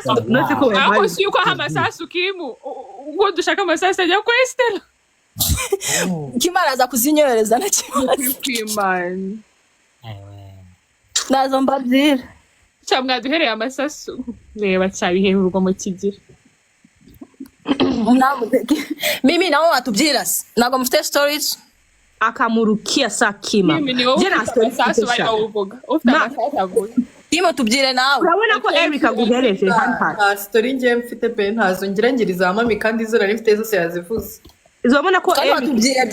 Nose ko aho si yuko amasasu kimu ngo dushaka amasasu ajya kwa Estela Kimana aza kuzinyoreza na kwimana nazo mbabyira cyangwa duhereye amasasu reba cyabihemurwa mu kigira mimi nawe watubyira ntabwo mufite stories akamurukia saa Kima jena amasasu bari bawuvuga ufite amasasu avuga Timo tubyire nawe urabona ko Eric aguhereje nta story ngiye mfite pe ntazo ngira ngiriza mami kandi izo nari mfite zose yazivuze izobona ko Eric tubyire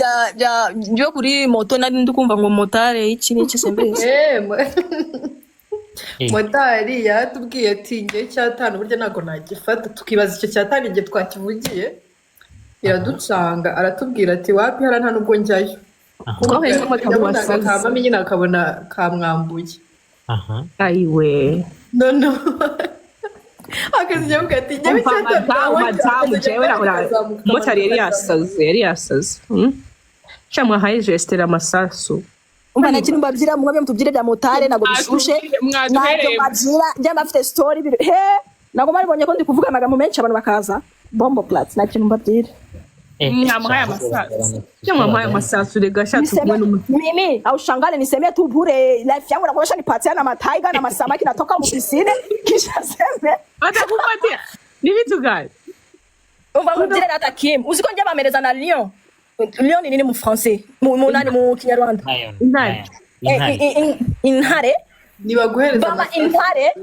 byo kuri moto nari ndikumva ngo motare iki n'iki sembese motari yatubwiye ati ngiye cyatanu burya ntago nagifata tukibaza icyo cyatanu igihe twakivugiye iraducanga aratubwira ati wapi hara nta nubwo njyayo yabonaga ka mami nyine akabona kamwambuye ayiwe no akazijya mukati njya madamu jewe motari yari yasaze cyamwa haje Estela amasasu umva nakiri mbabyira mwe mutubyire bya motare nago bishushe ntabwo babyira njya bafite story nago maribonye ko ndi kuvuga amagambo menshi abantu bakaza bombo plats nakiri mbabyire nyamuhaye amasasu cyamwa amasasu rega shatse kumwe n'umutima mimi au shangale niseme tu bure life yangu nakuonyesha nipatia na mataiga na masamaki natoka mu piscine kisha seme atakupatia ni vitu gani umva mudire data Kim uziko njya bamereza na Lyon Lyon ni nini mu français mu nani mu kinyarwanda intare nibaguhereza baba intare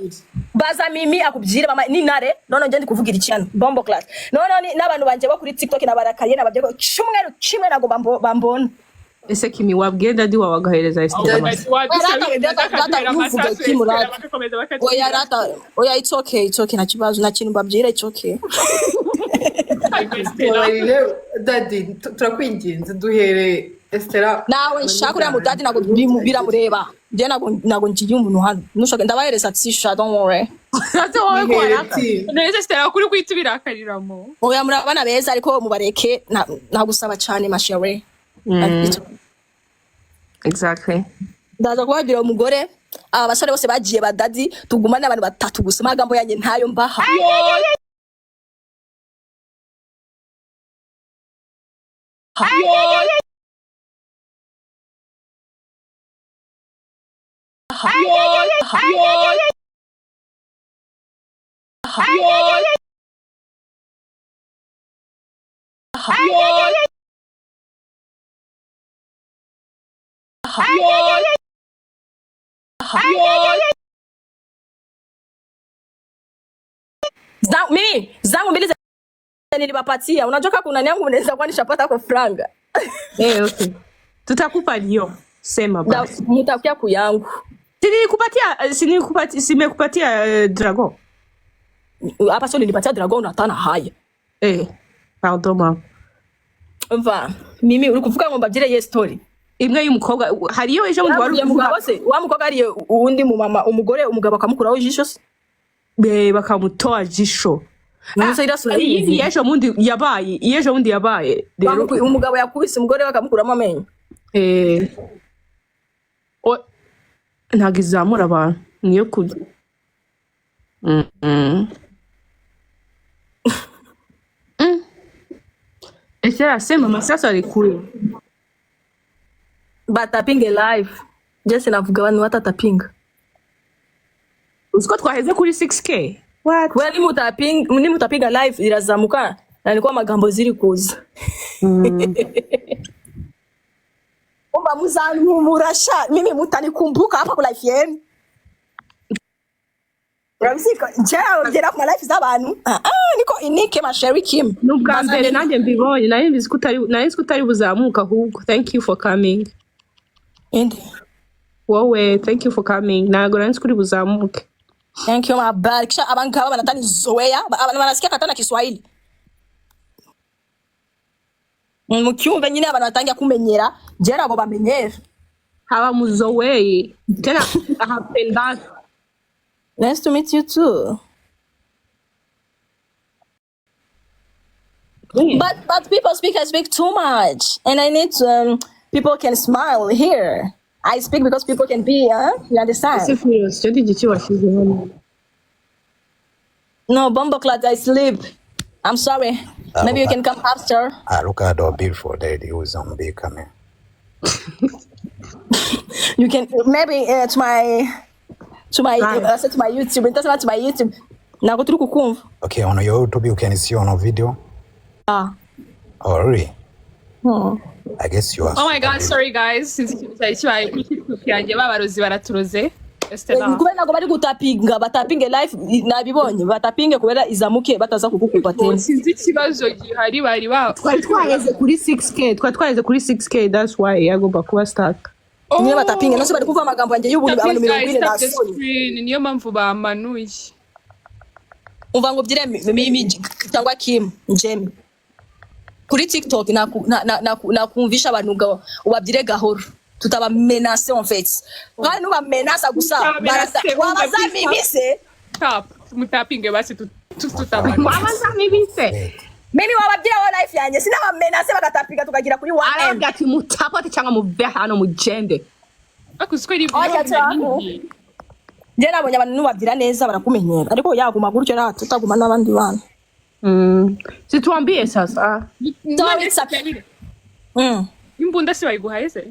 baza mimi akubyire mama ni intare none ngende kuvugira icyano bombo class none n'abantu banje bo kuri TikTok nabarakariye nababye ko cyumweru kimwe nago bambona ese Kimi wabwiye dadi wawe agahereza Estela oya it's okay nta kibazo nta kintu mbabyira it's okay dadi turakwinginze duhere Estela nawe nshaka uriya mudadi ntabwo biramureba njye ntabwo ngiye umuntu hano nushaka ndabahereza tisha don't worry neza Estela kuri kwita birakariramo oya murabana beza ariko mubareke nagusaba cyane mashere exactly ndaza kubabwira umugore aba basore bose bagiye badadi tugumane abantu batatu gusa amagambo yanjye ntayo mbaha Mimi zangu mbili nilipapatia unajua kuna niangu mnaweza kwa nishapata kwa franga okay tutakupa Lyon sema basi mtakuja kuyangu simekupatia Dragon hapa sio nilipatia Dragon natana haya pardon ma va mimi uri kuvuga ngo mbabyire ye story imwe y'umukobwa hariyo ejo mu wari umugabo se wa mukobwa ari undi mu mama umugore umugabo akamukuraho ijisho se bakamutoa jisho Nasa irasura iyi yejo mundi yabaye rero umugabo yakubise umugore bakamukuramo amenyo ntago izamura abantu niyo kurya ese asema amasasu ari kure batapinge live Jesse navuga abantu batatapinga uziko twaheze kuri 6k what ni mutapiga live irazamuka na nilikuwa magambo ziri kuza Omba muzangu murasha mimi mutanikumbuka hapa kwa life yenu Ramsika njao ngera kwa life z'abantu niko inike masheri Kim nubwa mbere nanjye mbibonye nayo bizikutari buzamuka ahubwo thank you for coming wowe thank you for coming nago nansi kuri buzamuke thank you my bad kisha abangaba banatani zoea banasikia katana Kiswahili mukiumve nyine abantu batangiye kumenyera je nabo bamenyera haba muzowei tena hapenda. Nice to meet you too. But people I speak too much and I need to people can smile here. I speak because people can be you understand. No, Bombo Clat, I sleep. I'm sorry. Maybe you can come after. Look at our beautiful lady who's on big camera. You can maybe to my I said to my YouTube. It doesn't matter to my YouTube. Now go to the Okay, on your YouTube you can see on a video. Ah. Oh really? I guess you are. Oh my god, sorry guys. Since cyari yanjye babarozi baraturoze. Kubera nago bari gutapinga batapinge live nabibonye batapinge kubera izamuke bataza kugukupa tena. Sinzi ikibazo gihari bari ba. Twaheze kuri 6k. Twaheze kuri 6k, that's why yagomba kuba stuck. Niyo batapinge nose bari kuva amagambo yanjye y'ubuntu abantu 20 na soni. Niyo mpamvu bamanuye. Umva ngo byire mimi cyangwa Kim Jemmy. Kuri TikTok nakumvisha abantu ngo ubabyire gahoro. Tutaba menace en fait. Kandi nuba menace gusa wabaza mibise. Stop. Mutapinge basi tutaba. Wabaza mibise. Mimi wababyira wa life yanjye sinaba menace bagatapinga tukagira kuri 1M. Aragati mutapati cyangwa muve hano mugende. Akusiko iri Njye nabonye abantu nubabyira neza barakumenyera ariko yaguma gutyo ra tutaguma n'abandi bana. Situambie sasa. Imbunda si bayiguhaye se?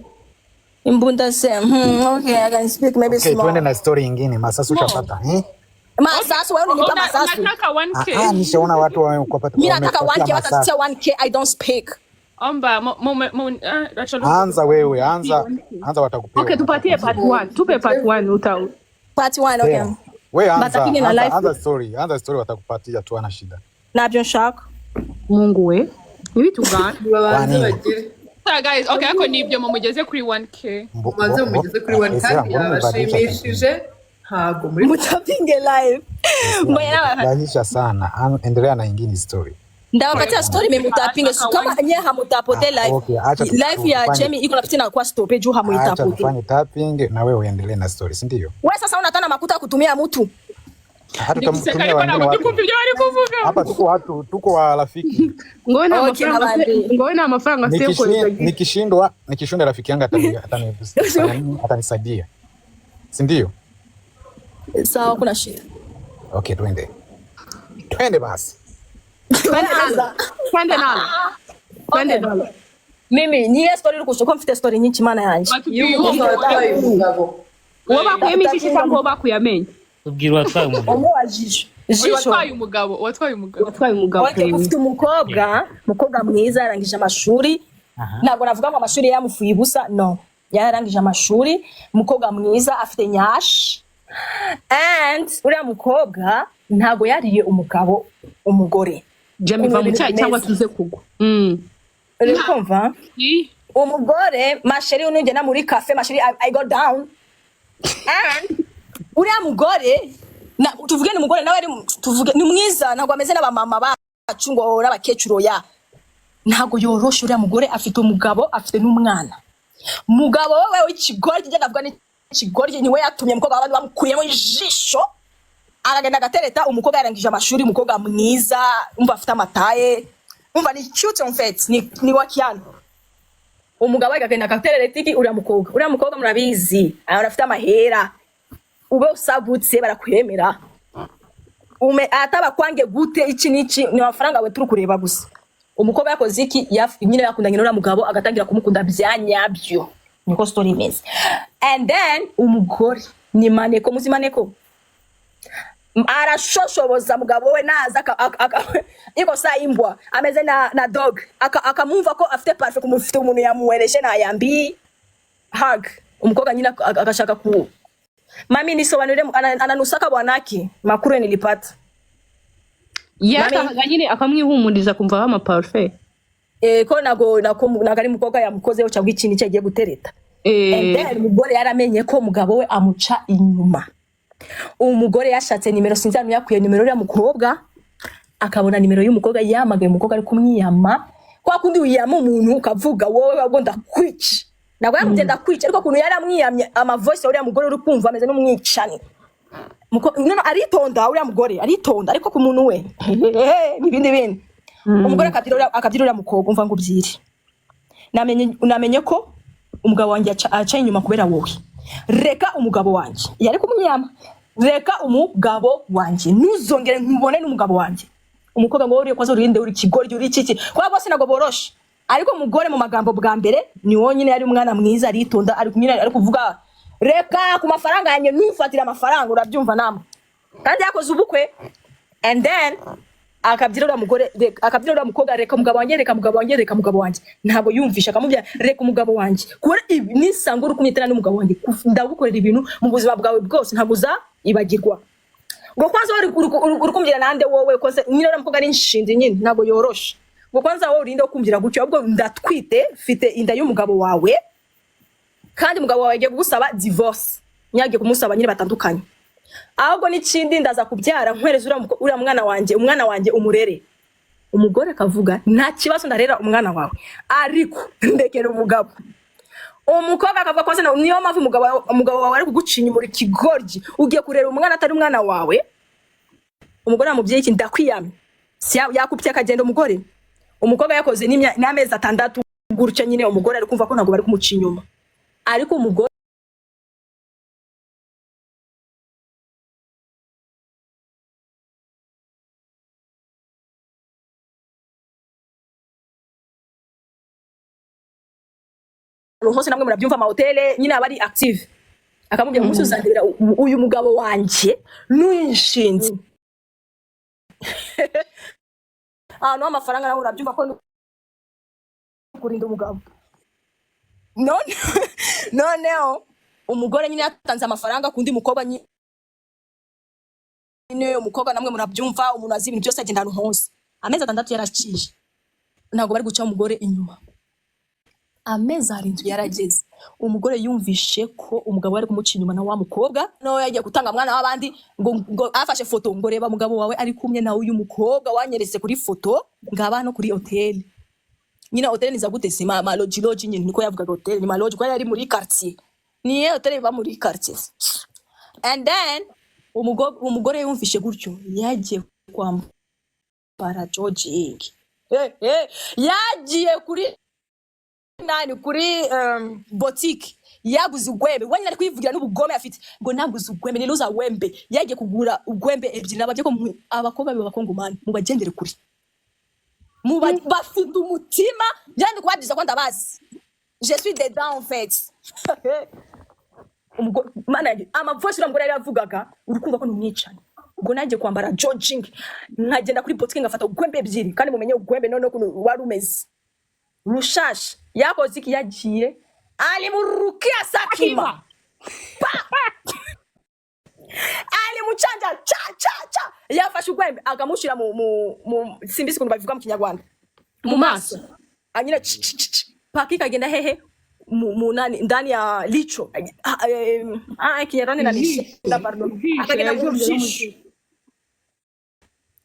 Imbunda se. Okay, I can speak maybe small. Twende na story nyingine. Masasu utapata, Masasu wewe unanipa masasu. Nataka 1k. Nishaona watu wamekupata. Mimi nataka 1k watatia 1k I don't speak. Omba anza wewe, anza watakupea. Okay, tupatie part 1. Tupe part 1 utau. Part 1 okay. Wewe anza story watakupatia tu ana shida. Nabyo nshaka. Mungu we. Ibi tugana. Babanze bagire. Guys, okay, ako nibyo mumugeze kuri 1k. Maze mugeze kuri 1k yabashimishije. Hago muri mutapinge live. Mbona bahisha sana. Endelea na nyingine story. Ndawapatia story mimi mutapinge kama nyewe hamutapote live. Live ya Jemmy iko napitia kwa stop juu hamuitapote. Acha tufanye tapping na wewe uendelee na story, si ndio? Wewe sasa unataka makuta kutumia mtu. Hata tutamtumia wengine. Hapa tuko wa rafiki. Ngoena amafaranga sio kwa. Nikishindwa rafiki yangu atanisaidia. Si ndio? Sawa kuna shida. Okay, twende basi. Twende nalo. Mimi ni story rukushuko mfite story nyinshi mana yanje. Woba kuyemicisha cyangwa woba kuyamenya. Ubwirwa twaye umugabo. Omwajije. Watwaye umugabo. Ufite umukobwa mwiza yarangije amashuri. Ntabwo navuga ngo amashuri yamufuye ubusa, no. Yarangije amashuri, umukobwa mwiza afite nyash. And uriya mukobwa ntabwo yariye umugore. Jemmy va mu cyayi cyangwa tuze kugwa. Urikumva? Umugore masheri unugena muri cafe masheri I go down. And uriya mugore tuvuge ni umugore nawe ari tuvuge ni mwiza ntabwo ameze n'abamama bacu ngo n'abakecuru ya. Ntabwo yoroshe uriya mugore afite umugabo afite n'umwana. Mugabo wewe w'ikigore kijya ndavuga ni ikigore niwe yatumye umukobwa abantu bamukuyemo ijisho. Aragenda gatereta umukobwa yarangije amashuri umukobwa mwiza umva afite amataye umva ni cute en fait ni wakiano umugabo agagenda gatereta iki uriya mukobwa murabizi arafite amahera ube usagutse barakwemera ataba kwange gute iki ni amafaranga we turi kureba gusa umukobwa yakoze iki nyine yakundanye n'uriya mugabo agatangira kumukunda byanyabyo niko story imeze and then umugore ni maneko muzimaneko arashoshoboza mugabo we naza iko saa imbwa ameze na dog akamumva ko afite parfait kumufite umuntu yamuwereshe na yambi hug umukobwa nyina akashaka ku mami nisobanurire ananusaka bwanaki makuru nilipata yaka nyine akamwihumuriza kumva ama parfait ko nagari mukobwa yamukozeho cyangwa ikintu cyagiye gutereta and then umugore yaramenye ko mugabo we amuca inyuma. Umugore yashatse nimero sinzanu yakuye nimero ya mukobwa akabona nimero y'umukobwa yamagaye umukobwa ari kumwiyama kwa kundi wiyama umuntu ukavuga wowe wagonda kwica nagwa yamugenda kwica ariko kuntu yari amwiyamye ama voice uriya mugore uri kumva ameze n'umwicani none aritonda uriya mugore aritonda ariko ku muntu we nibindi umugore akabyirura mukobwa umva ngo byiri namenye ko umugabo wanjye aca inyuma kubera wowe reka umugabo wanjye yari kumwiyama reka umugabo wanje ntuzongere nkubone n'umugabo wanje. Umukobwa ngo uriye kwazo urinde uri kigoryi uri kiki kwa bose nago boroshe, ariko umugore mu magambo bwa mbere ni wonyine yari umwana mwiza aritonda, ari kunyine ari kuvuga reka ku mafaranga yanjye nufatira amafaranga, urabyumva namwe. Kandi yakoze ubukwe and then akabyirira umugore akabyirira umukobwa reka umugabo wanjye reka umugabo wanjye reka umugabo wanjye, ntabwo yumvisha akamubya reka umugabo wanjye kubera ibi nisangura kunyitana n'umugabo wanjye ndagukorera ibintu mu buzima bwawe bwose ntabwo uzibagirwa. Ngo kwanza uri kumvira nande wowe kose nyine n'umukobwa ari inshinzi nyine ntabwo yoroshe. Ngo kwanza wowe urinde kumvira gutyo ahubwo ndatwite fite inda y'umugabo wawe kandi umugabo wawe agiye kugusaba divorce, nyagiye kumusaba nyine batandukanye. Ahubwo n'ikindi ndaza kubyara nkwereza uriya umwana wanjye umurere. Umugore akavuga nta kibazo ndarera umwana wawe ariko ndekera umugabo. Umukobwa akavuga ko niyo mpamvu umugabo wawe ari kugucinya muri kigoryi ugiye kurera umwana atari umwana wawe. Umugore amubyeyi iki ndakwiyamye yakupye akagenda umugore. Umukobwa yakoze n'amezi 6 gutya nyine umugore ari kumva ko ntago bari kumuca inyuma, ariko umugore hose namwe murabyumva amahoteli nyine aba ari active. Akamubwira umunsi uzandira uyu mugabo wanje n'uyinshinzi no amafaranga nawe urabyumva ko kurinda umugabo. Noneho umugore nyine yatanze amafaranga kundi mukobwa nyine umukobwa namwe murabyumva umuntu azi ibintu byose agenda ahantu hose. Amezi 6 yaracije ntabwo bari guca umugore inyuma. Amezi 7 yarageze umugore yumvishe ko umugabo ari kumuca inyuma na wa mukobwa no yagiye gutanga mwana w'abandi ngo afashe foto ngo reba mugabo wawe ari kumwe na uyu mukobwa wanyeretse kuri foto ngaba no kuri hotel. Nyina hotel niza gute sima ma lodge nyine niko yavuga hotel ni ma lodge kwa yari muri quartier ni hotel ba muri quartier. And then umugore yumvishe gutyo yagiye kwambara jogging yagiye kuri boutique yaguze ugwembe wanyine ari kwivugira n'ubugome afite ngo naguze ugwembe niruza wembe yagiye kugura ugwembe ebyiri nabajye ko abakobwa b'abakongomani mu bagendere kuri mu bafite umutima byandi kubadiza ko ndabazi je suis dedans en fait. Mana amavoice uramugore yavugaga uri kumva ko numwicana ubwo nagiye kwambara jogging nkagenda kuri boutique ngafata ugwembe ebyiri kandi mumenye ugwembe none ko wari umeze rushash yakoze iki yagiye ali murukia sakima ali muchanja cha yafashe ugwembe agamushira mu simbisi kuntu bavuga mu Kinyarwanda mu maso anyine paki kagenda hehe mu nani ndani ya licho Kinyarwanda na licho pardon akagenda mu jisho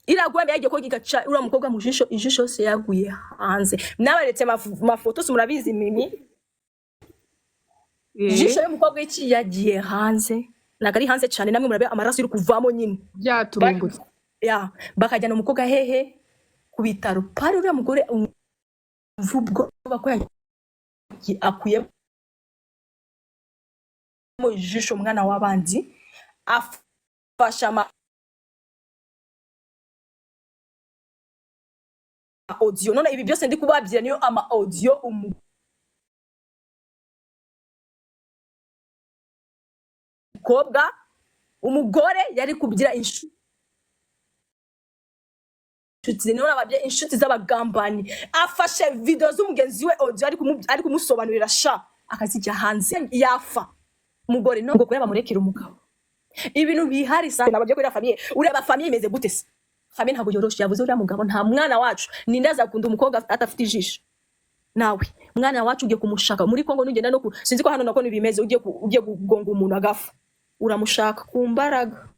ila gwembe yagiye ko gigaca ura mukobwa mu jisho ijisho se yaguye hanze. Nabaretse mafoto murabizi mimi ijisho y'umukobwa iki yagiye hanze nagari hanze cyane namwe murabe amaraso iri kuvamo nyine byaturumbutse bakajyana umukobwa hehe ku bitaro pari uriya mugore vubwo bako akuye mu ijisho umwana w'abandi afasha audio none ibi byose ndi kubabyira niyo ama audio umugore yari kubyira inshuti none ababye inshuti z'abagambani afashe video z'umugenzi we audio ari kumusobanurira sha akazijya hanze yafa umugore no ngo kureba murekera umugabo ibintu bihari sana nabajye kuri famille ureba famille imeze gute se famille ntabwo yoroshe yavuze uriya mugabo nta mwana wacu ninde azakunda umukobwa atafite ijisho nawe mwana wacu ugiye kumushaka muri Kongo nugenda no sinzi ko hano nako nibimeze ugiye kugonga umuntu agafa uramushaka kumbaraga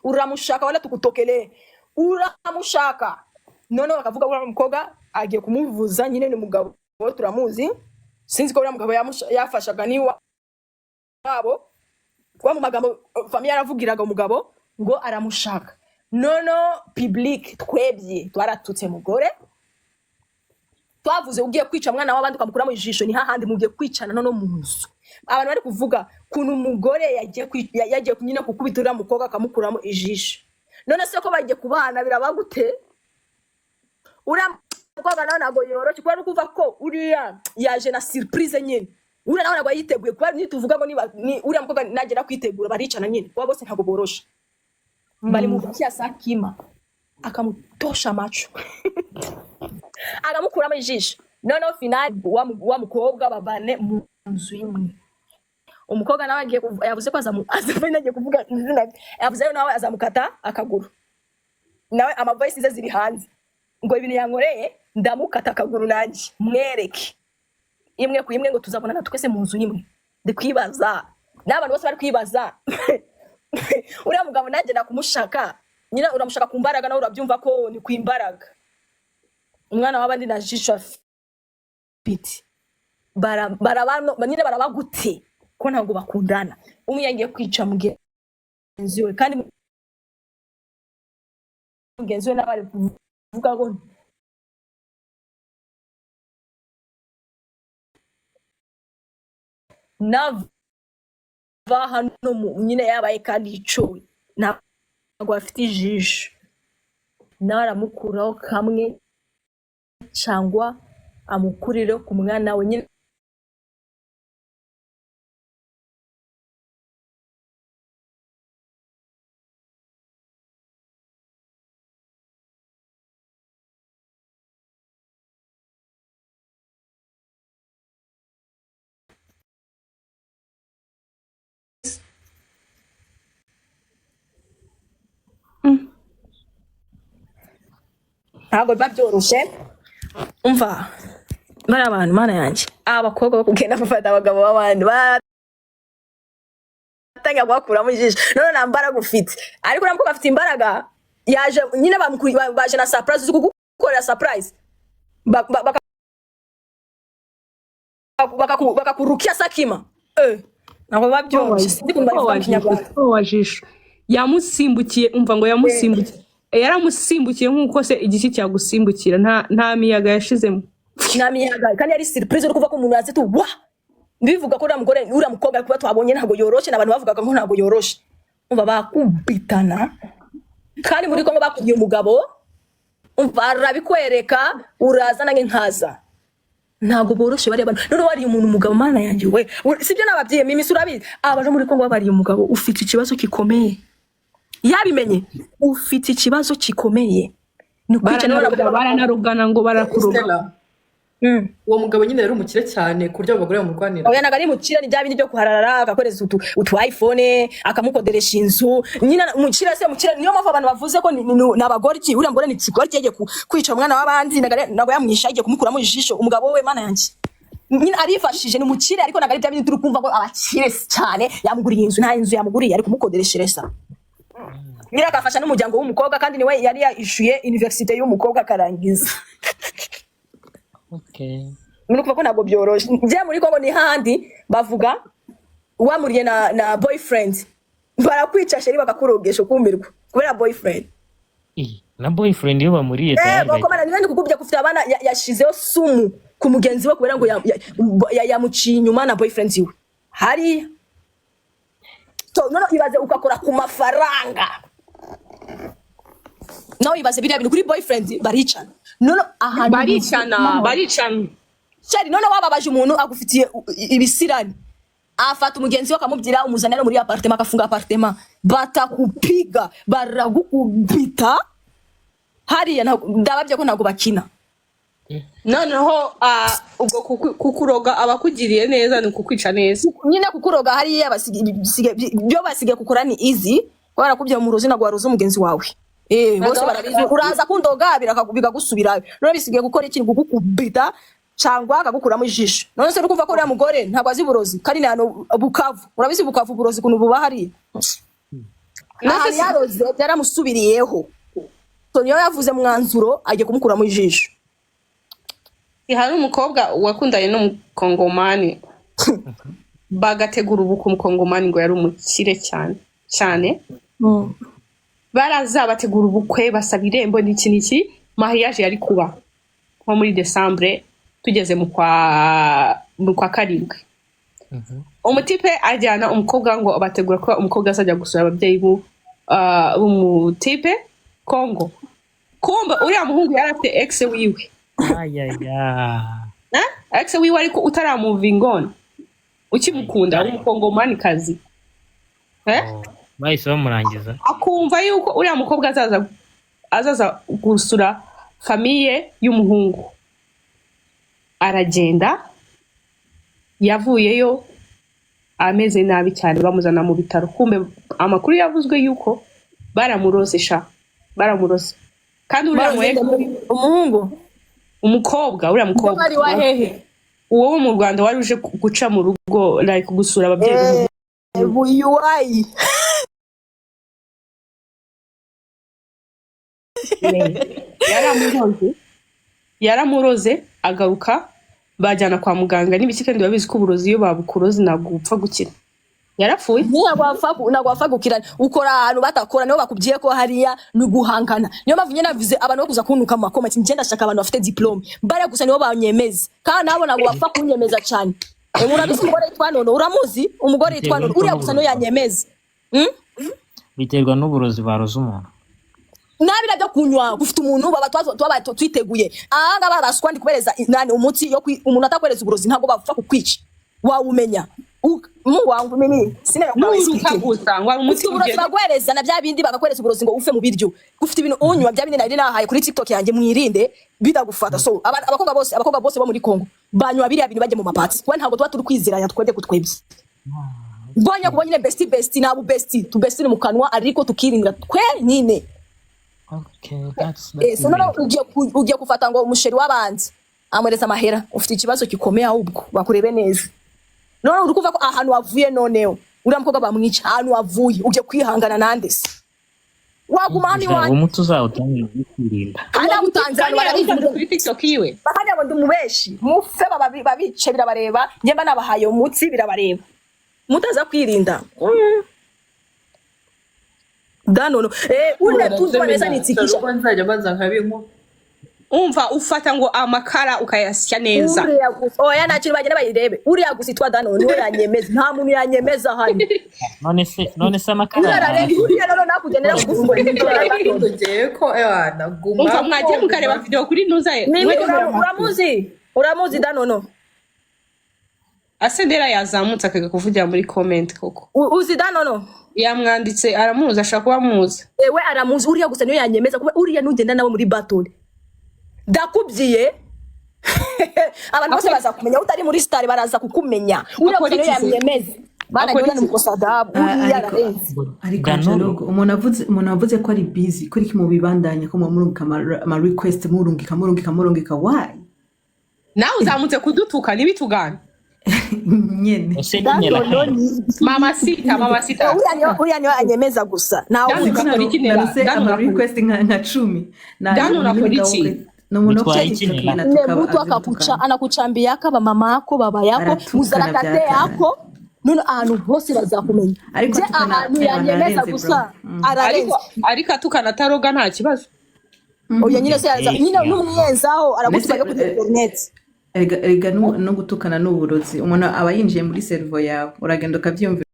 uramushaka wala tukutokele uramushaka none bakavuga uriya mukobwa agiye kumuvuza nyine ni umugabo turamuzi sinzi ko uriya mugabo yafashaga ni wabo kwa mu magambo famille yaravugiraga umugabo ngo aramushaka nono public twebye twaratutse mugore twavuze ugiye kwica mwana w'abandi ukamukuramo ijisho ni hahandi mugiye kwicana no mu nzu abantu bari kuvuga kuntu umugore yagiye nyine kukubitura mukobwa akamukuramo ijisho none se ko bagiye kubana birabagute uriya mukobwa nawe ntabwo yoroshye kubera kuva ko uriya yaje na surprise nyine uriya nawe ntabwo yiteguye kubera nituvuga ngo uriya mukobwa nagera kwitegura baricana nyine kuba bose ntabwo boroshe bari mu kia Sakima akamutosha amacho agamukuramo ijisho noneho final wa mukobwa babane mu nzu imwe umukobwa nawe agiye yavuze ko azamuye kuvuga izina yavuze nawe azamukata akaguru nawe ama voice ze ziri hanze ngo ibintu yankoreye ndamukata akaguru nanjye mwereke imwe ku imwe ngo tuzabonana twese mu nzu imwe ndi kwibaza n'abantu bose bari kwibaza uriya mugabo nanjye nakumushaka nyina uramushaka ku mbaraga nawe urabyumva ko ni ku imbaraga umwana w'abandi na jisho afite nyine barabagute ko ntabwo bakundana umwe yagiye kwica mugenzi we kandi mugenzi we n'abari kuvuga ngo nava hano nyine yabaye kandi icowe ntabwo afite ijisho nawe aramukuraho kamwe cyangwa amukurire ku mwana we nyine ntabwo biba byoroshye umva bari abantu mana yanjye abakobwa bo kugenda bafata abagabo b'abandi batangira kubakuramo ijisho none nta mbaraga ufite ariko nabwo bafite imbaraga yaje nyine baje na surprise uzi kugukorera surprise bakakurukia Sakima ntabwo biba byoroshye sindi kumva wajisho yamusimbukiye umva ngo yamusimbukiye yaramusimbukiye nk'uko se igiki cyagusimbukira nta miyaga yashizemo nta miyaga kandi yari surprise uri kuva ko umuntu yazi tu wa bivuga ko mugore uriya mukobwa kuba twabonye ntabwo yoroshe n'abantu bavugaga ngo ntabwo yoroshe umva bakubitana kandi muri Kongo bakugiye umugabo umva arabikwereka urazana nk'inkaza ntabwo boroshe bari abantu none wari umuntu umugabo mana yanjye we sibyo nababyiye mimi surabizi abaje muri Kongo bari umugabo ufite ikibazo kikomeye yabimenye ufite ikibazo kikomeye baranarugana ngo barakuruga uwo mugabo nyine yari umukire cyane ku buryo abagore bamurwanira oya nagari mukire ni bya bindi byo kuharara agakoreza utu iPhone akamukoderesha inzu nyine umukire se mukire niyo mpamvu abantu bavuze ko ni abagore iki uriya mugore ni ikigore kigiye kwica umwana w'abandi nagari yamwisha igiye kumukuramo ijisho umugabo we mana yanjye nyine arifashije ni umukire ariko nagari bya bindi turi kumva ko abakire cyane yamuguriye inzu nta inzu yamuguriye ari kumukodereshereza nyine akafasha n'umuryango w'umukobwa kandi niwe yari yishuye universite y'umukobwa akarangiza Okay. Muri kuva ko ntabwo byoroshye njye muri Kongo ni handi bavuga wamuriye na boyfriend barakwica sheri bakakurogesha kumirwa kubera boyfriend Na boyfriend yo bamuriye tayari bakomana niwe kukubye kufite abana yashizeho sumu ku mugenzi we kubera ngo yamuciye inyuma na boyfriend we hari so none ibaze ukakora ku mafaranga nawe ibaze biriya bintu kuri boyfriend baricana none ahantu baricana cyari none wababaje umuntu agufitiye ibisirani afata umugenzi we akamubwira umuzanira muri apartment akafunga apartment batakupiga baragukubita hariya ndababye ko ntago bakina noneho ubwo kukuroga abakugiriye neza ni kukwica neza nyine kukuroga hariya byo basige kukora ni easy barakubye mu ruzina rwa ruzo umugenzi wawe bose barabizi uraza kundoga bigagusubirayo none bisigiye gukora iki gukubita cyangwa akagukuramo ijisho none se rukuva ko uriya mugore ntabwo azi burozi kandi hano Bukavu urabizi Bukavu burozi kuntu buba hariya nase yaroze byaramusubiriyeho so niyo yavuze mwanzuro agiye kumukuramo ijisho hari umukobwa wakundanye n'umukongomani bagategura ubukwe umukongomani ngo yari umukire cyane baraza bategura ubukwe basaba irembo n'iki mariage yari kuba nko muri Decembre tugeze mu kwa karindwi umutipe ajyana umukobwa ngo bategura ko umukobwa azajya gusura ababyeyi b'umutipe Kongo kumba uriya muhungu yari afite ex wiwe ex wiwe ariko utaramuvinga ukimukunda ari umukongomanikazi bahise bamurangiza akumva yuko uriya mukobwa azaza gusura famiye y'umuhungu aragenda yavuyeyo ameze nabi cyane bamuzana mu bitaro kumbe amakuru yavuzwe yuko baramuroze kandi uriya umukobwa bari wahehe uwo mu Rwanda wari uje guca mu rugo like gusura ababyeyi buyuwayi yaramuroze agaruka bajyana kwa muganga n'ibiki kandi babizi ko uburozi iyo babukuroze ntabwo upfa gukira yarapfuye ntabwo wapfa gukira ukora ahantu batakora niho bakubwiye ko hariya ni guhangana niyo mpamvu nyine navuze abantu bo kuza kuntuka mu makomati ngenda shaka abantu bafite diplome bare gusa nibo banyemeza kandi nabo ntabwo bapfa kunyemeza cyane murabizi umugore yitwa Nono uramuzi umugore yitwa Nono uriya gusa niyo yanyemeza biterwa n'uburozi baroze umuntu nabira byo kunywa gufite umuntu baba twiteguye ahanga baraswa ndi kubereza nani umuti yo umuntu atakwereza uburozi ntabwo bapfa kukwica wawumenya Mungu wangu mimi sina yo kwawe gusa ngo umuti uburozi bagwereza na bya bindi bagakwereza uburozi ngo ufe mu biryo gufite ibintu unywa bya bindi nari nahaye kuri TikTok yanjye mwirinde bidagufata so abakobwa bose bo muri Kongo banywa biriya bintu bajye mu mapati kwa ntabwo tuba turi kwiziranya twende kutwebye Bonya kubonyine besti nabu besti tu besti mu kanwa ariko tukirinda twe nyine okay that's so no ugiye kufata ngo umusheri wabanze amwereza amahera ufite ikibazo gikomeye ahubwo bakurebe neza none uri kuva ko ahantu wavuye noneho uriya mukobwa bamwica ahantu wavuye ugiye kwihangana nandese wagumani wanyu umuti uzawutangira kwirinda hana mutanzania barabizi kuri TikTok yiwe bakajya ngo ndumubeshi mufe babice birabareba njemba nabahaye umutsi birabareba mutaza kwirinda Danono une tuzwa neza nitsikisha nzajya banza nkabinko umva ufata ngo amakara ukayasya neza oya nakiri bagenda bayirebe uriya gusitwa Danono niwe yanyemeza nta muntu yanyemeza hano none se amakara uriya rero nakugenera kugufungura tugiye ko ewana guma umva mwagiye mukareba video kuri nuzaye uramuzi Danono Asendera yazamutse akaga kuvugira muri comment koko uzi Danono yamwanditse aramuzi ashaka kuba muzi ewe aramuzi uriya gusa niyo yanyemeza kuba uriya nugenda nabo muri battle dakubyiye abantu bose baza kumenya utari muri star baraza kukumenya uriya gusa niyo yanyemeza bana nyona n'umukosadabu uriya ararenze ariko Jalogo umuntu avuze ko ari busy kuri ki mu bibandanya ko murungika ama request murungika why nawe uzamutse kudutuka nibitugana nyene mama sita uriya niyo anyemeza gusa nawe ama request nka 10 no mtu anakuchambia kama mama yako baba yako muzarakate yako none ahantu hose bazakumenya je ahantu yanyemeza gusa ariko atukana taroga nta kibazo oya nyine se nyine n'umwenzaho aragutuka kuri internet erega no gutukana n'uburozi umuntu aba yinjiye muri servo yawe uragenda ukavyumvira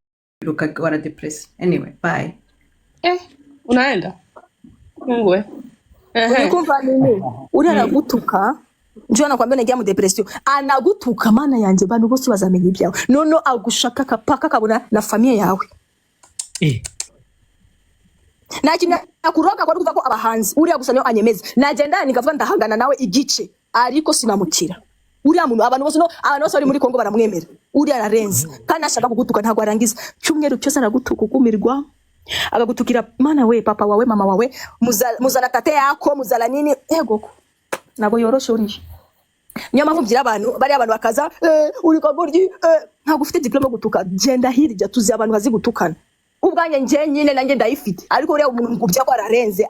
ukagora depress anyway bye unaenda ngwe ukumva nini uri aragutuka njye nakwambia nagiye mu depression anagutuka mana yanjye bantu bose bazamenya ibyawe none agushaka kapaka kabona na famille yawe nakimya kuroga kwa kuvuga ko abahanzi uriya gusa niyo anyemeza nagenda nikavuga ndahangana nawe igice ariko sinamukira uriya muntu abantu bose bari muri Kongo baramwemera uriya ararenze kandi ashaka kugutuka ntago arangiza cyumweru cyose aragutuka ukumirwa agagutukira mana we papa wawe mama wawe muzala tate yako muzala nini egoko nabo yoroshe uri niyo mpamvu mbyira abantu bari abantu bakaza uri kagoryi ntago ufite diploma gutuka genda hirya tuzi abantu bazi gutukana ubwanye nje nyine nanjye ndayifite ariko uriya umuntu ngubya ko ararenze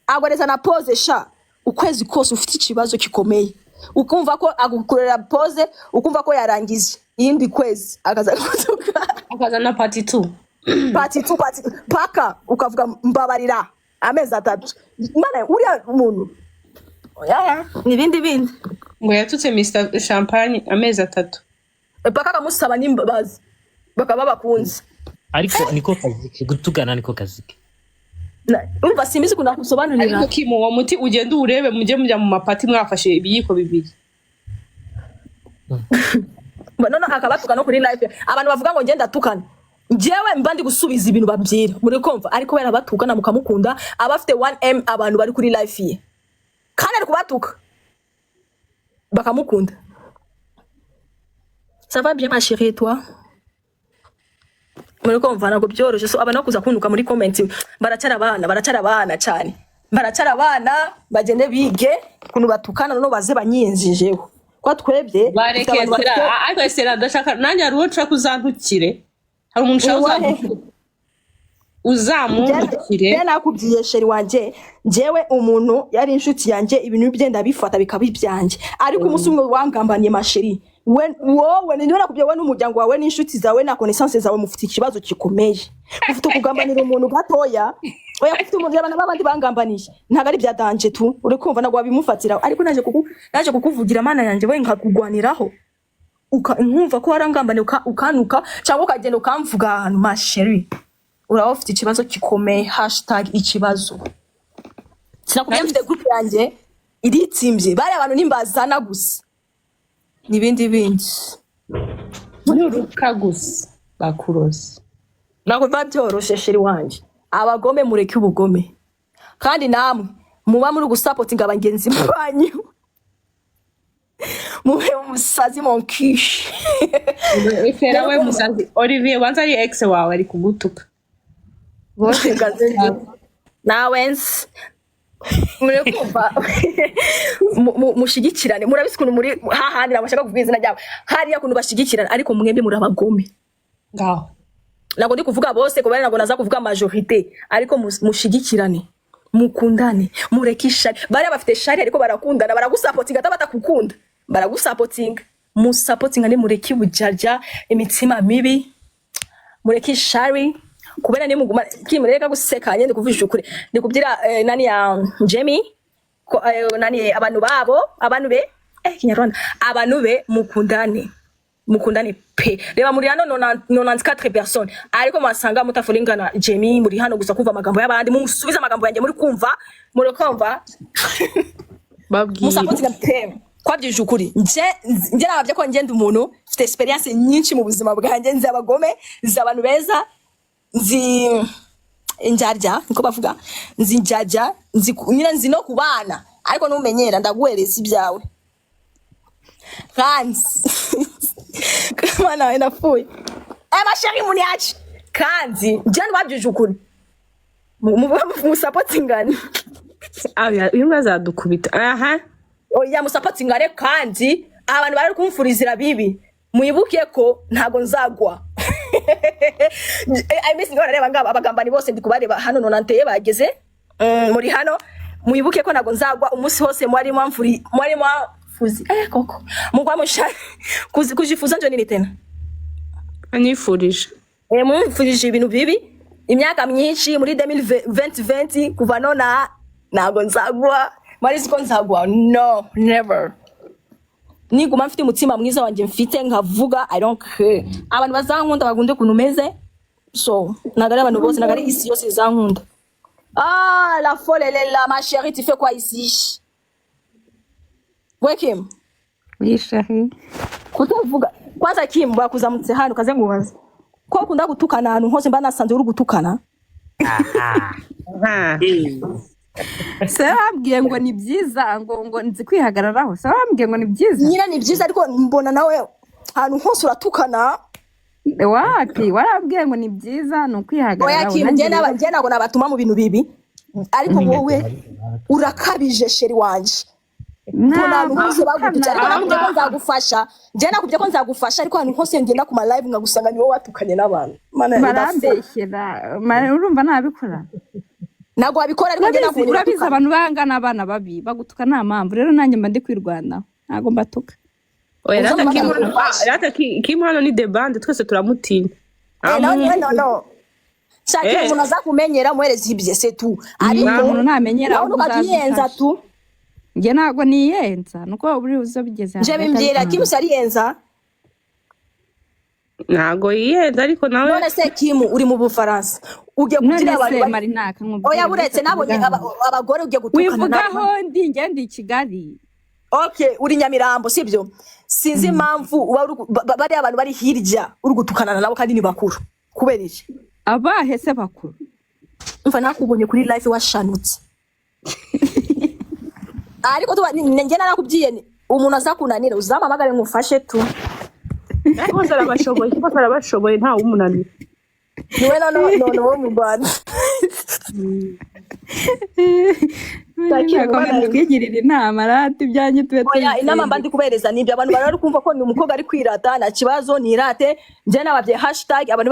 agoreza na pose sha ukwezi kose ufite ikibazo kikomeye ukumva ko agukorera pose ukumva ko yarangize yindi kwezi akaza na party 2 paka ukavuga mbabarira amezi 3 mana uriya umuntu oya nibindi bindi ngo yatutse Mr Champagne amezi 3 paka kamusaba n'imbabazi bakaba bakunze ariko niko kazi ke gutukana niko kazi ke umva simbizi kuna kusobanurira ariko Kim uwo muti ugenda urebe mujye mujya mu mapati mwafashe ibiyiko bibiri none akabatuka no kuri live abantu bavuga ngo ngenda tukana jewe mba ndi gusubiza ibintu babyira muri kumva ariko bera batukana mukamukunda abafite 1M abantu bari kuri live ye kandi ari kubatuka bakamukunda. Ça va bien ma chérie toi? Muri kumva nako byoroshye so abana kuza kuntuka muri comment baracara abana cyane baracara abana bagende bige kuntu batukana no baze banyinjijeho kwa twebwe barekesera ariko esera ndashaka nanjye ari uca kuzantukire hari umuntu ushaka uzamuntukire je nakubwiye sheri wanje jewe umuntu yari inshuti yanje ibintu byenda bifata bikabibyanje ariko umusumwe wangambaniye masheri wowe ni nakubwiye we n'umuryango wawe n'inshuti zawe na connaissance zawe mufite ikibazo gikomeye ufite kugambanira umuntu gatoya oya ufite umuntu y'abana babandi bangambaniye ntago ari bya danje tu uri kumva nagwa bimufatira ariko naje kukuvugira mana yanje we nkakugwaniraho nkumva ko warangambaniye ukanuka cyangwa ukagenda ukamvuga ahantu masheri uraho ufite ikibazo gikomeye #ikibazo sinakubwiye mfite group yanjye iritsimbye bari abantu nimbazana gusa nibindi bindi nuruka gusa bakuroze nako babyoroshe sheri wanje abagome mureke ubugome kandi namwe muba muri gusupportinga abagenzi banyu muhe umusazi monkish efera we musazi Olivier wanza ari ex wawe ari kugutuka bose gazenje nawense mure kumva mushigikirane murabisi kuntu muri hahandi nabashaka kuvuga izina ryabo hariya kuntu bashigikirana ariko mwembe muri abagome ngaho nako ndi kuvuga bose kubera nako naza kuvuga majorité ariko mushigikirane mukundane murekisha bari bafite shari ariko barakundana baragusupportinga tabatakukunda baragusupportinga musupportinga ne mureki bujarya imitsima mibi mureki shari kubera ni muguma kimureka gusekanye ndi kuvisha ukuri ndi kubyira nani ya Jamie nani abantu babo abantu be kinyarwanda abantu be mukundane pe reba muri hano 94 personnes ariko masanga mutafulingana Jamie muri hano gusa kumva amagambo y'abandi musubiza amagambo yanjye muri kumva muri kumva babwiye musupportinga pe kwabyije ukuri nje nababye ko ngenda umuntu ufite experience nyinshi mu buzima bwanjye nzi abagome nzi abantu beza nzi injarja niko bavuga nzi injarja nzi no kubana ariko numenyera ndaguhereza ibyawe kandi mana nafuye mashari muniachi kandi jani babyuje ukuri mu supportingane uyu ngazadukubita aha oya mu supportingane kandi abantu bari kumfurizira bibi muyibuke ko ntago nzagwa I miss ngora reba ngaba abagambani bose ndi kubareba hano nonanteye bageze muri hano muyibuke ko nago nzagwa umunsi hose mwari mwafuzi koko mugwa mushaka kujifuza njo nini tena anifurije mumfurije ibintu bibi imyaka myinshi muri 2020 kuva nona nago nzagwa mwari siko nzagwa no never niguma mfite umutima mwiza wanje mfite nkavuga I don't care abantu bazankunda bagunde kunumeze so nagara abantu bose nagara isi yose izankunda la folle elle est là ma chérie tu fais quoi ici Kim oui chérie kutavuga kwanza Kim bakuzamutse hano kaze ngubaza ko kunda gutukana ahantu hose mba nasanze uri gutukana se wambwiye ngo ni byiza ngo nzi kwihagararaho se wambwiye ngo ni byiza nyina ni byiza ariko mbona nawe ahantu hose uratukana wapi warambwiye ngo ni byiza ni ukwihagararaho njye ntabwo nabatuma mu bintu bibi ariko wowe urakabije sheri wanje ahantu hose bagututse ariko nakubye ko nzagufasha njye nakubye ko nzagufasha ariko ahantu hose ngenda ku ma live nkagusanga ni wowe watukanye n'abantu barambeshyera urumva nabikora ntabwo wabikora ariko njye nakubye urabizi abantu bangana abana babi bagutuka nta mpamvu rero nanjye mba ndi kwirwanaho ntabwo mbatuka rata Kim hano ni debande twese turamutinya no shaka umuntu aza kumenyera muhereza ibye se tu ariko umuntu ntamenyera ukagiyenza tu njye ntabwo niyenza nuko buri uzo bigeze nje bimbwira Kim sariyenza ntago yiyenza ariko nawe none se Kim uri mu Bufaransa ugiye kugira abantu Marinaka nkubwira oya buretse nabonye abagore ugiye gutukana wivugaho ndi Kigali. Okay, uri Nyamirambo sibyo sinzi impamvu bari abantu bari hirya uri gutukana nabo kandi ni bakuru kubera iki abahe se bakuru mva nakubonye kuri live washanutse ariko tuba njye narakubyiye umuntu azakunanira uzamamagare ngufashe tu bose arabashoboye nta wumunanira niwe none wo mu Rwanda twigirira inama rati ibyanjye tube oya inama mba ndi kubereza nibyo abantu bari kumva ko ni umukobwa ari kwirata nta kibazo nirate njye nababye hashtag abantu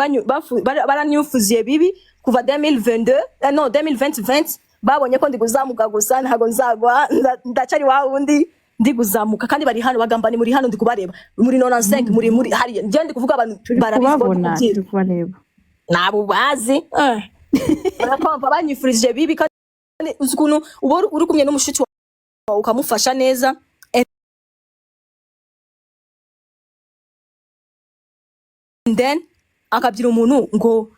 baranyufuziye bibi kuva 2022 no 2020 babonye ko ndi kuzamuka gusa ntago nzagwa ndacari wa wundi ndi kuzamuka kandi bari hano bagamba ni muri hano ndi kubareba muri 95 muri hari njye ndi kuvuga abantu barabibona kubareba nabo bazi barakomva banyifurije bibi kandi ukuntu uri kumwe n'umushuti wawe ukamufasha neza and then akabyira umuntu ngo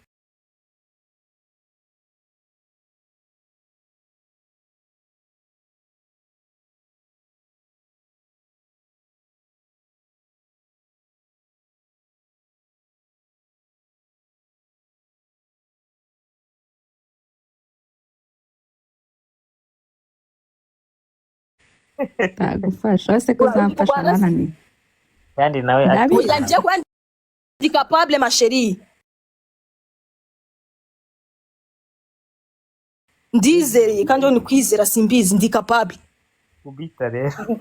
tagufasha se ko zamfasha banani kandi nawe ati ndi capable ma chérie ndizere kandi ni kwizera simbizi ndi capable kubita rero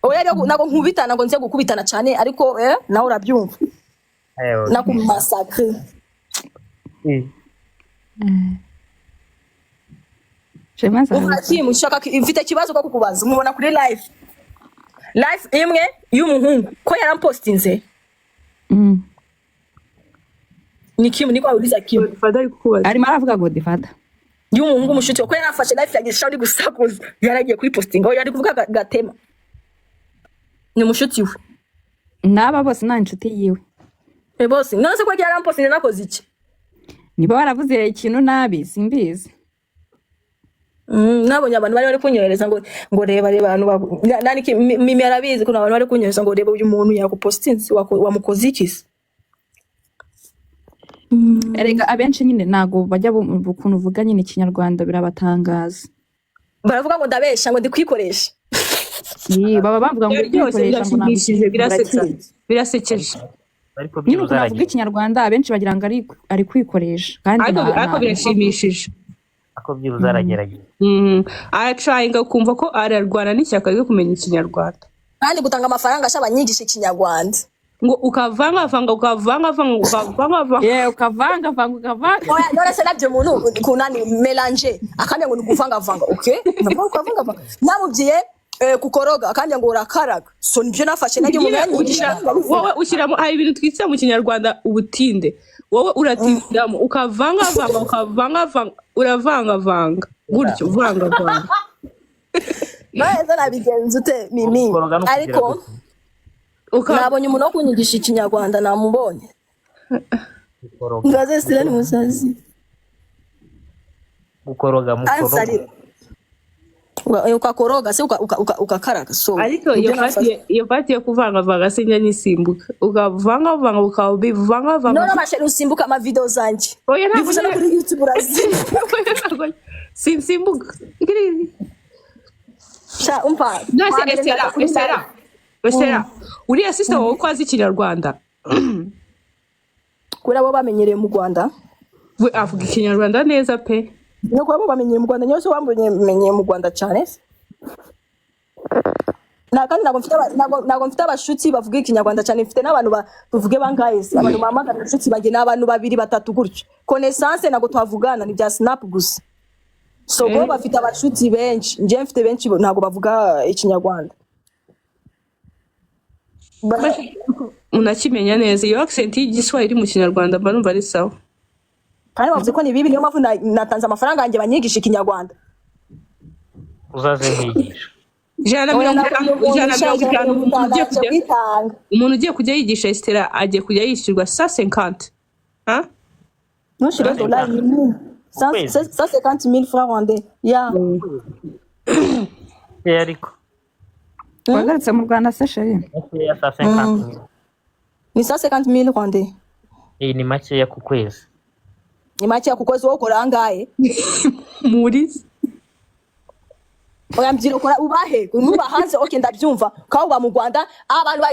oya rero nago nkubita nago nze gukubitana cyane ariko nawe urabyumva nakumasakre Mushaka mfite kibazo ko kukubaza mubona kuri live imwe y'umuhungu ko yarampostinze ni Kim niko uliza Kim fadari kukubaza arimo aravuga ngo difada y'umuhungu mushuti ko yarafashe live yagisha uri gusakuza yaragiye kuri posting aho yari kuvuga gatema ni mushuti we naba bose nta inshuti yiwe bose none se ko yarampostinze nakoze iki niba waravuze ikintu nabi simbizi nabonye abantu bari kunyohereza ngo reba abantu nani mimi arabizi ko abantu bari kunyohereza ngo reba uyu muntu yakupostinze wamukoze iki erega abenshi nyine nago bajya ukuntu uvuga nyine Ikinyarwanda birabatangaza baravuga ngo ndabesha ngo ndikwikoresha baba bavuga ngo ndikoresha ngo nabishije birasekeje nyine ukavuga Ikinyarwanda abenshi bagira ngo ari kwikoresha kandi ariko birashimishije ako byibuze aragerageza aracayinga kumva ko ararwana n'ishyaka ryo kumenya Ikinyarwanda kandi gutanga amafaranga ashabanyigisha Ikinyarwanda ngo ukavanga oya none se nabyo umuntu kunani mélanger akandi ngo ukuvanga okay ukavanga namubyiye kukoroga akandi ngo urakaraga so nibyo nafashe najye mu yanyigisha wowe ushyiramo ibintu twitse mu Kinyarwanda ubutinde wowe uratindamo ukavanga uravanga gutyo vanga neza nabigenza ute mimi ariko nabonye umuntu wo kunyigisha Ikinyarwanda namubonye ngaze sira ni musazi ukoroga ukakoroga se ukakaraga so ariko iyo pati yo kuvanga sinjya nisimbuka ukavanga ukabivanga no masheri usimbuka ama video zanje bivuze no kuri YouTube urazi simbuka sha umpa Esera uriya sister wowe ko azi Ikinyarwanda kuri abo bamenyereye mu Rwanda we avuga Ikinyarwanda neza pe no kwa abo bamenyereye mu Rwanda nyose wamenyereye mu Rwanda cyane nakandi nago mfite abashuti bavuga Ikinyarwanda cyane mfite n'abantu tuvuge bangaye abantu mamagana abashuti bage n'abantu 2-3 gutyo connaissance nago twavugana ni bya snap gusa so bo bafite abashuti benshi nje mfite benshi nago bavuga Ikinyarwanda unakimenya neza iyo accent y'Igiswahili mu Kinyarwanda mba numva ari sawa kandi bavuze ko ni bibi niyo mpamvu natanze amafaranga yanjye banyigisha Ikinyarwanda uzaze nkigisha ijana na mirongo itanu umuntu ugiye kujya yigisha Estera agiye kujya yishyurwa 150 hein non je dollars 150 000 francs rwandais ya ariko wagarutse mu Rwanda se sheri makeya 150,000 ni 150 000 rwandais ni makeya ku kwezi ni makeya ku kwezi wowe ukora angahe muri oya mbyiro ukora ubahe nuba hanze okay ndabyumva kaho ba mu Rwanda abantu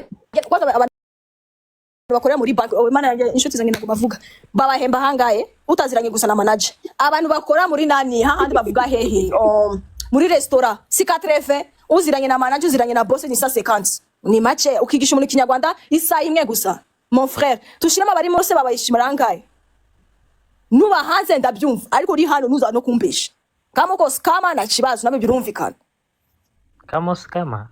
bakorera muri bank mana inshuti zange nako bavuga babahemba hangaye utaziranye gusa na manager abantu bakora muri nani hahandi bavuga hehe muri restaurant si 4 uziranye na manager uziranye na boss ni 150 ni make ukigisha muri Kinyarwanda isa imwe gusa mon frère tushirama bari mose babayishimira hangaye nuba hanze ndabyumva ariko uri hano nuza no kumbesha kama ko scama na kibazo nabyo birumvikana kama scama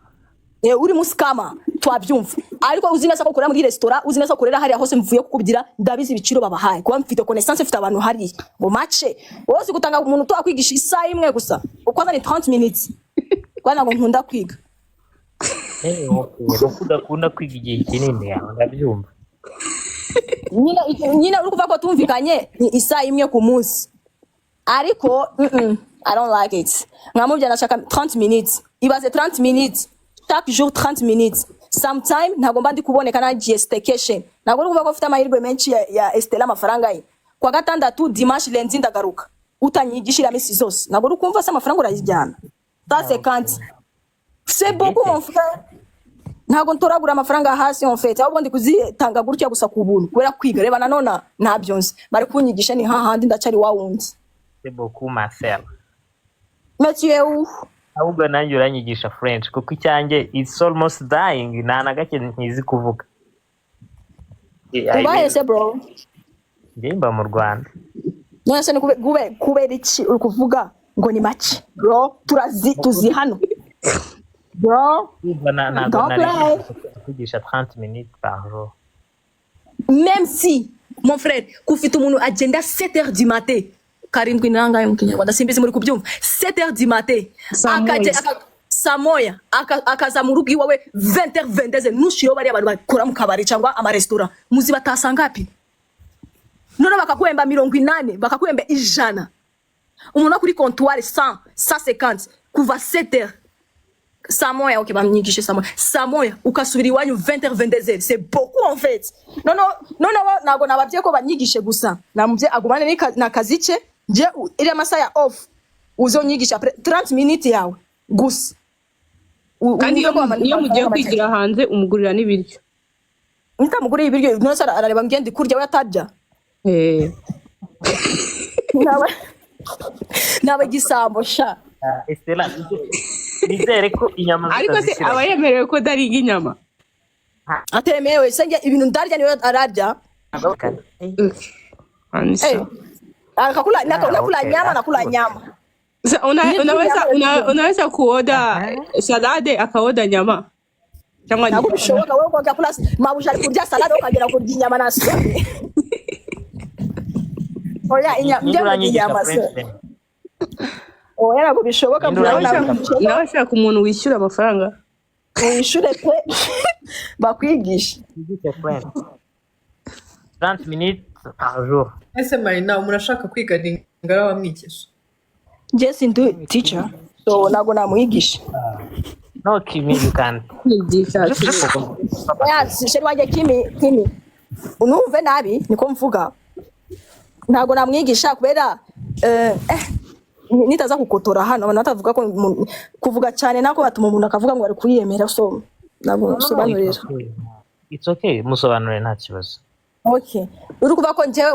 uri muskama twabyumva ariko uzi neza ko ukorera muri restaurant uzi neza ko ukorera hariya hose mvuye kukubyira ndabizi ibiciro babahaye kuba mfite connaissance mfite abantu hari ngo mace wose gutanga umuntu to akwigisha isa imwe gusa ukwaza ni 30 minutes kwana ngo nkunda kwiga ukunda kwiga igihe kinini yawe ndabyumva nyina uri kuva ko tumvikanye isa imwe ku munsi ariko I don't like it nkamubya nashaka 30 minutes ibaze 30 minutes chaque jour 30 minutes sometime ntago mba ndi kuboneka na staycation ntago uri kuva ko ufite amahirwe menshi ya Estela amafaranga ye kwa gatandatu dimanche lundi ndagaruka utanyigishira misi zose ntago uri kumva se amafaranga urayijyana 150 c'est beaucoup mon frère ntago ntoragura amafaranga hasi en fait ahubwo ndi kuzitanga gutya gusa ku buntu kubera kwiga reba nanona ntabyonze bari kunyigisha ni hahandi ndacari wa wundi c'est beaucoup ma sœur Mathieu ahubwo nanjye uranyigisha French kuko icyanjye it's almost dying nta gake ntizi kuvuga ubaye se bro ndimba mu Rwanda none ni kubera iki uri kuvuga ngo ni make bro tuzi hano bro kugisha 30 minutes par jour même si mon frère kufite umuntu agenda 7h du matin karindwi nangaye mu Kinyarwanda simbizi muri kubyumva 7h du matin samoya akaza mu rugo iwawe 20h 22h nushiro bari abantu bakora mu kabari cyangwa ama restaurant muzi batasanga api none bakakuhemba 80 bakakuhemba 100 umuntu kuri comptoir 150 kuva 7h samoya okay bamnyigishe samoya ukasubira iwanyu 20h 22h c'est beaucoup en fait non nago nababye ko banyigishe gusa namubye agumane na kazice je ile masaa ya off uzonyigisha 30 minutes yawe gusa kandi iyo mugiye kwigira hanze umugurira n'ibiryo nitamugurira ibiryo none sara arareba ngende kurya we atarya nawe gisambo sha Estela nizere ko inyama ariko se aba yemerewe ko dariga inyama atemewe senge ibintu ndarya niwe ararya akakula nakula nyama nakula nyama unaweza kuoda salade akaoda nyama cyangwa ntabwo bishoboka wewe kwa kula mabusha kurya salade ukagera kurya inyama na supe oya inyama se oya ntabwo bishoboka nawe shaka umuntu wishyura amafaranga wishyure pe bakwigisha 30 minutes par jour ese Marina murashaka kwiga ngara wamwigisha Jess into teacher so nago namwigisha no Kimi you can oya sheri wanje Kimi unumve nabi niko mvuga ntago namwigisha kubera nitaza kukotora hano natavuga ko kuvuga cyane nako batuma umuntu akavuga ngo ari kuyemera so nabo sobanurira it's okay musobanure nta kibazo okay uri kuvuga ko njewe